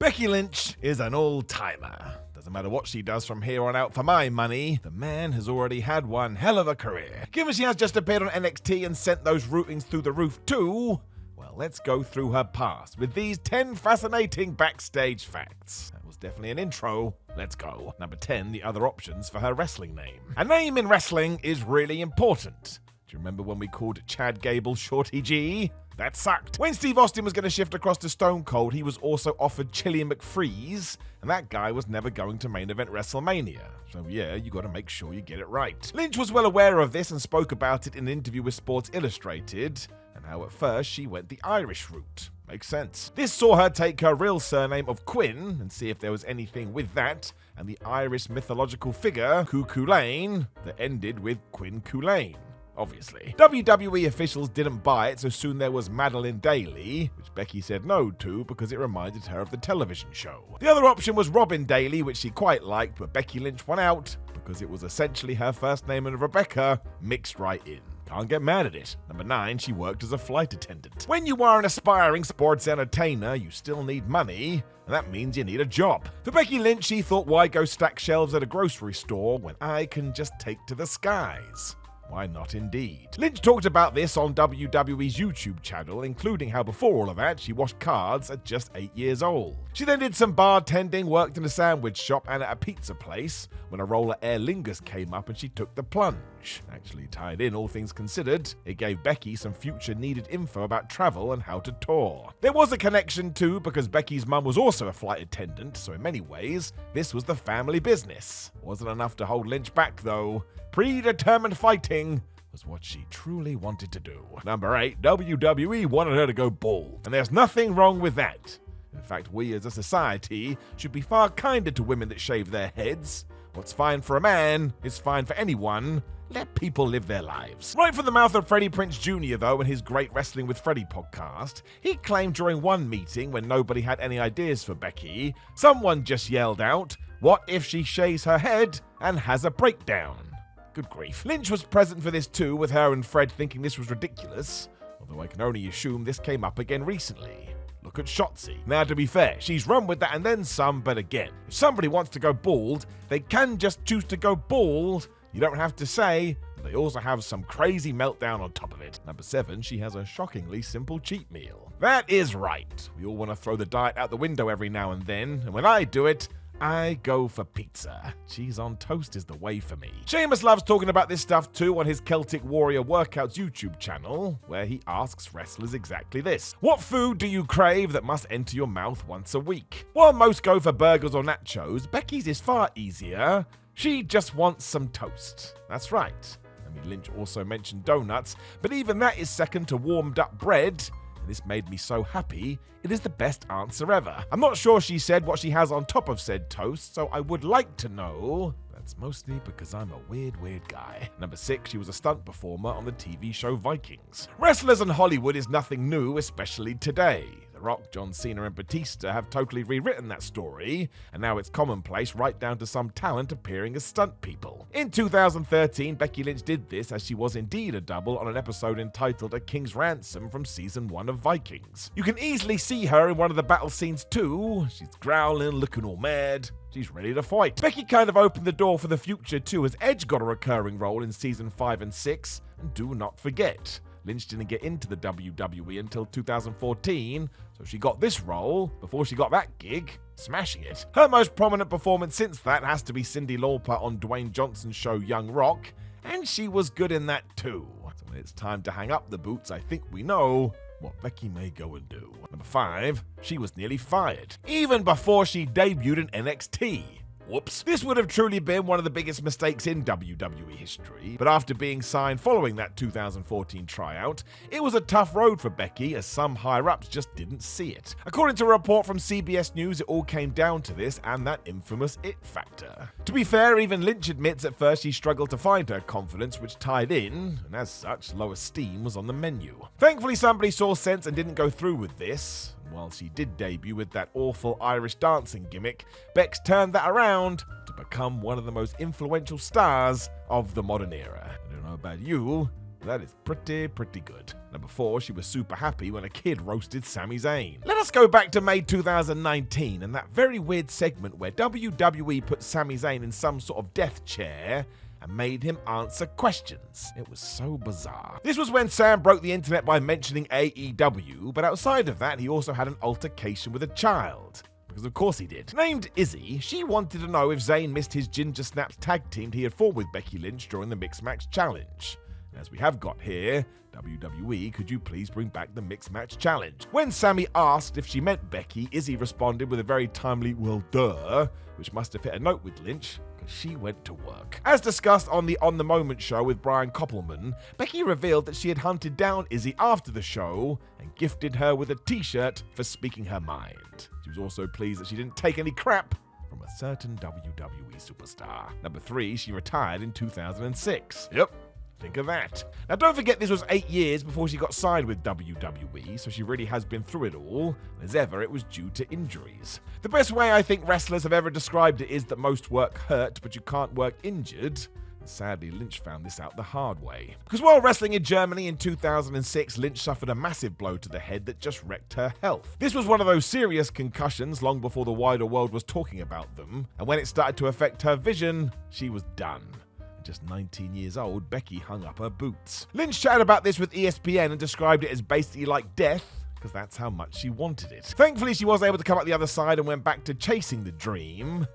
Becky Lynch is an all-timer. Doesn't matter what she does from here on out for my money, the man has already had one hell of a career. Given she has just appeared on NXT and sent those routings through the roof too, well, let's go through her past with these 10 fascinating backstage facts. That was definitely an intro. Let's go. Number 10, the other options for her wrestling name. A name in wrestling is really important. Do you remember when we called Chad Gable Shorty G? That sucked. When Steve Austin was going to shift across to Stone Cold, he was also offered Chili McFreeze, and that guy was never going to main event WrestleMania. So yeah, you got to make sure you get it right. Lynch was well aware of this and spoke about it in an interview with Sports Illustrated, and how at first she went the Irish route. Makes sense. This saw her take her real surname of Quinn and see if there was anything with that, and the Irish mythological figure, Cuckoo Lane, that ended with Quinn Coulaine. Obviously. WWE officials didn't buy it, so soon there was Madeline Daly, which Becky said no to because it reminded her of the television show. The other option was Robin Daly, which she quite liked, but Becky Lynch won out because it was essentially her first name and Rebecca mixed right in. Can't get mad at it. Number 9, she worked as a flight attendant. When you are an aspiring sports entertainer, you still need money, and that means you need a job. For Becky Lynch, she thought, why go stack shelves at a grocery store when I can just take to the skies? Why not indeed? Lynch talked about this on WWE's YouTube channel, including how before all of that, she washed cards at just 8 years old. She then did some bartending, worked in a sandwich shop and at a pizza place when a roll of Aer Lingus came up and she took the plunge. Actually tied in, all things considered, it gave Becky some future needed info about travel and how to tour. There was a connection too because Becky's mum was also a flight attendant, so in many ways, this was the family business. Wasn't enough to hold Lynch back though. Predetermined fighting was what she truly wanted to do. Number 8, WWE wanted her to go bald, and there's nothing wrong with that. In fact, we as a society should be far kinder to women that shave their heads. What's fine for a man is fine for anyone. Let people live their lives. Right from the mouth of Freddie Prinze Jr., though, in his Great Wrestling with Freddie podcast, he claimed during one meeting when nobody had any ideas for Becky, someone just yelled out, "What if she shaves her head and has a breakdown?" Good grief. Lynch was present for this too, with her and Fred thinking this was ridiculous, although I can only assume this came up again recently. Look at Shotzi. Now, to be fair, she's run with that and then some, but again, if somebody wants to go bald, they can just choose to go bald. You don't have to say they also have some crazy meltdown on top of it. Number 7, she has a shockingly simple cheat meal. That is right. We all want to throw the diet out the window every now and then, and when I do it, I go for pizza. Cheese on toast is the way for me. Sheamus loves talking about this stuff too on his Celtic Warrior Workouts YouTube channel, where he asks wrestlers exactly this. What food do you crave that must enter your mouth once a week? While most go for burgers or nachos, Becky's is far easier. She just wants some toast. That's right. Lynch also mentioned donuts, but even that is second to warmed up bread. This made me so happy. It is the best answer ever. I'm not sure she said what she has on top of said toast, so I would like to know. That's mostly because I'm a weird guy. Number 6, she was a stunt performer on the TV show Vikings. Wrestlers in Hollywood is nothing new, especially today. The Rock, John Cena, and Batista have totally rewritten that story, and now it's commonplace right down to some talent appearing as stunt people. In 2013, Becky Lynch did this as she was indeed a double on an episode entitled A King's Ransom from season 1 of Vikings. You can easily see her in one of the battle scenes too. She's growling, looking all mad. She's ready to fight. Becky kind of opened the door for the future too, as Edge got a recurring role in season 5 and 6, and do not forget, Lynch didn't get into the WWE until 2014, so she got this role before she got that gig, smashing it. Her most prominent performance since that has to be Cyndi Lauper on Dwayne Johnson's show Young Rock, and she was good in that too. So when it's time to hang up the boots, I think we know what Becky may go and do. Number 5, she was nearly fired, even before she debuted in NXT. Whoops. This would have truly been one of the biggest mistakes in WWE history, but after being signed following that 2014 tryout, it was a tough road for Becky as some higher-ups just didn't see it. According to a report from CBS News, it all came down to this and that infamous it factor. To be fair, even Lynch admits at first she struggled to find her confidence, which tied in, and as such, low esteem was on the menu. Thankfully, somebody saw sense and didn't go through with this. While she did debut with that awful Irish dancing gimmick, Bex turned that around to become one of the most influential stars of the modern era. I don't know about you, That is pretty good. Number 4, she was super happy when a kid roasted Sami Zayn. Let us go back to May 2019 and that very weird segment where WWE put Sami Zayn in some sort of death chair and made him answer questions. It was so bizarre. This was when Sam broke the internet by mentioning AEW, but outside of that, he also had an altercation with a child. Because of course he did. Named Izzy, she wanted to know if Zayn missed his Ginger Snaps tag team he had formed with Becky Lynch during the Mixed Match Challenge. As we have got here, WWE, could you please bring back the Mixed Match Challenge? When Sami asked if she meant Becky, Izzy responded with a very timely, well, duh, which must have hit a note with Lynch, because she went to work. As discussed on the On The Moment show with Brian Koppelman, Becky revealed that she had hunted down Izzy after the show and gifted her with a t-shirt for speaking her mind. She was also pleased that she didn't take any crap from a certain WWE superstar. Number 3, she retired in 2006. Yep. Think of that. Now don't forget this was 8 years before she got signed with WWE, so she really has been through it all. As ever, it was due to injuries. The best way I think wrestlers have ever described it is that most work hurt, but you can't work injured. And sadly, Lynch found this out the hard way. Because while wrestling in Germany in 2006, Lynch suffered a massive blow to the head that just wrecked her health. This was one of those serious concussions long before the wider world was talking about them, and when it started to affect her vision, she was done. Just 19 years old, Becky hung up her boots. Lynch chatted about this with ESPN and described it as basically like death, because that's how much she wanted it. Thankfully, she was able to come out the other side and went back to chasing the dream.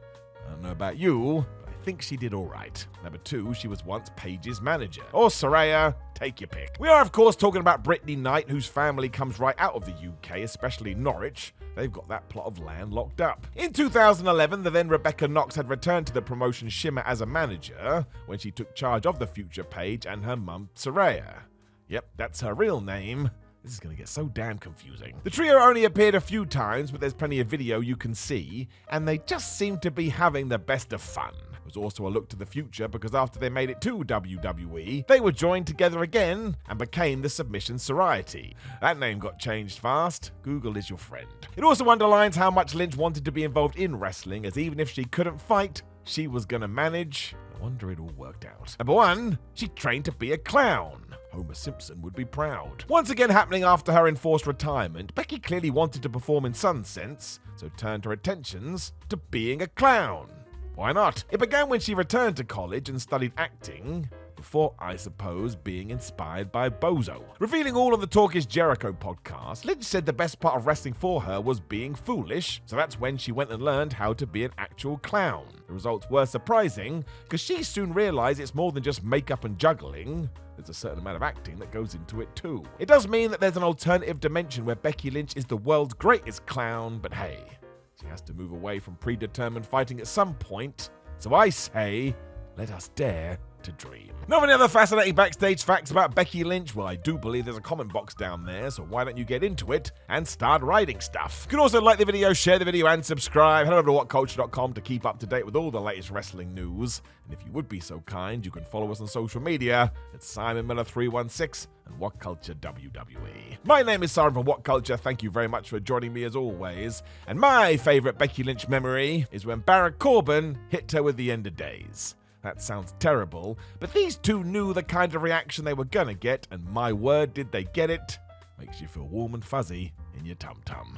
I don't know about you, but I think she did alright. Number 2, she was once Paige's manager. Or Saraya, take your pick. We are, of course, talking about Brittany Knight, whose family comes right out of the UK, especially Norwich. They've got that plot of land locked up. In 2011, the then Rebecca Knox had returned to the promotion Shimmer as a manager when she took charge of the future Paige and her mum, Saraya. Yep, that's her real name. This is going to get so damn confusing. The trio only appeared a few times, but there's plenty of video you can see, and they just seem to be having the best of fun. It was also a look to the future because after they made it to WWE, they were joined together again and became the Submission Society. That name got changed fast. Google is your friend. It also underlines how much Lynch wanted to be involved in wrestling, as even if she couldn't fight, she was going to manage. No wonder it all worked out. Number 1, she trained to be a clown. Homer Simpson would be proud. Once again happening after her enforced retirement, Becky clearly wanted to perform in some sense, so turned her attentions to being a clown. Why not? It began when she returned to college and studied acting, before, I suppose, being inspired by Bozo. Revealing all on the Talk Is Jericho podcast, Lynch said the best part of wrestling for her was being foolish, so that's when she went and learned how to be an actual clown. The results were surprising, because she soon realized it's more than just makeup and juggling. There's a certain amount of acting that goes into it too. It does mean that there's an alternative dimension where Becky Lynch is the world's greatest clown, but hey, she has to move away from predetermined fighting at some point. So I say, let us dare to dream. Know any other fascinating backstage facts about Becky Lynch? Well, I do believe there's a comment box down there, so why don't you get into it and start writing stuff? You can also like the video, share the video, and subscribe. Head over to whatculture.com to keep up to date with all the latest wrestling news. And if you would be so kind, you can follow us on social media at Simon Miller 316 and What Culture WWE. My name is Simon from What Culture. Thank you very much for joining me as always. And my favorite Becky Lynch memory is when Baron Corbin hit her with the End of Days. That sounds terrible, but these two knew the kind of reaction they were gonna get, and my word, did they get it. Makes you feel warm and fuzzy in your tum-tum.